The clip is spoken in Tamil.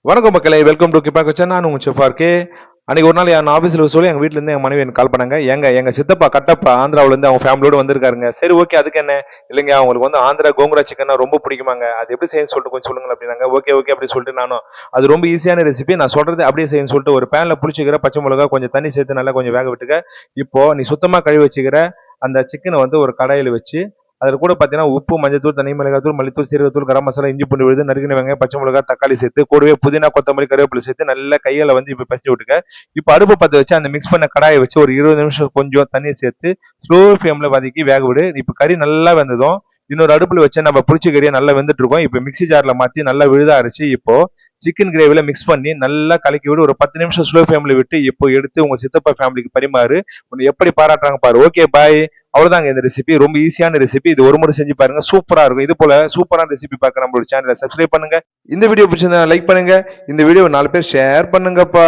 வணக்கம் மக்களே, வெல்கம் டு கிப்பா கிச்சன். நான் உங்க செஃப் இருக்கே. அன்னைக்கு ஒரு நாள் என் ஆஃபீஸில் சொல்லி எங்கள் வீட்டிலேருந்து எங்கள் மனைவி எனக்கு கால் பண்ணாங்க. எங்கள் சித்தப்பா கட்டப்பா ஆந்திராவிலேருந்து அவங்க ஃபேமிலியோடு வந்திருக்காருங்க. சரி, ஓகே, அதுக்கு என்ன இல்லைங்க, அவங்களுக்கு வந்து ஆந்திரா கோங்குரா சிக்கன்னா ரொம்ப பிடிக்குமாங்க. அது எப்படி செய்யணும்னு சொல்லிட்டு கொஞ்சம் சொல்லுங்க அப்படின்னாங்க. ஓகே ஓகே அப்படி சொல்லிட்டு நானும் அது ரொம்ப ஈஸியான ரெசிபி, நான் சொல்றது அப்படியே செய்யணும்னு சொல்லிட்டு ஒரு பேனில் பிடிச்சிக்கிற பச்சை மிளகா கொஞ்சம் தண்ணி சேர்த்து நல்லா கொஞ்சம் வேக விட்டுக்க. இப்போ நீ சுத்தமாக கழுவி வச்சுக்கிற அந்த சிக்கனை வந்து ஒரு கடாயில் வச்சு அதில் கூட பார்த்தீங்கன்னா உப்பு, மஞ்சத்தூள், தனி மிளகாத்தூள், மல்லித்தூள், சீரகத்தூள், கரம் மசாலா, இஞ்சி பூண்டு விழுது, நறுக்கின வெங்காயம், பச்சை மிளகா, தக்காளி சேர்த்து கூடவே புதினா, கொத்தமல்லி, கருவேப்பிலை சேர்த்து நல்லா கையால் வந்து இப்போ பசிட்டு விட்டுக்க. இப்போ அடுப்பு பற்ற வச்சு அந்த மிக்ஸ் பண்ண கடாயை வச்சு ஒரு 20 நிமிஷம் கொஞ்சம் தண்ணி சேர்த்து ஸ்லோ ஃப்ளேமில் வதக்கி வேக விடு. இப்போ கறி நல்லா வெந்ததும் இன்னொரு அடுப்பில் வச்சு நம்ம புளிச்ச கறியை நல்லா வெந்துட்டு இருக்கோம். இப்போ மிக்சி ஜாரில் மாற்றி நல்லா விழுத அரைச்சி இப்போ சிக்கன் கிரேவியில் மிக்ஸ் பண்ணி நல்லா கலக்கி விடு. ஒரு 10 நிமிஷம் ஸ்லோ ஃப்ளேமில் விட்டு இப்போ எடுத்து உங்கள் சித்தப்பா ஃபேமிலிக்கு பரிமாறு. உன்னை எப்படி பாராட்டுறாங்க பாரு. ஓகே, பாய். அவ்வளவுதாங்க இந்த ரெசிபி. ரொம்ப ஈஸியான ரெசிபி. இது ஒரு முறை செஞ்சு பாருங்க, சூப்பரா இருக்கும். இது போல சூப்பரான ரெசிபி பார்க்க நம்மளோட சேனலை சப்ஸ்கிரைப் பண்ணுங்க. இந்த வீடியோ பிடிச்சிருந்தா லைக் பண்ணுங்க. இந்த வீடியோ 4 பேர் ஷேர் பண்ணுங்கப்பா.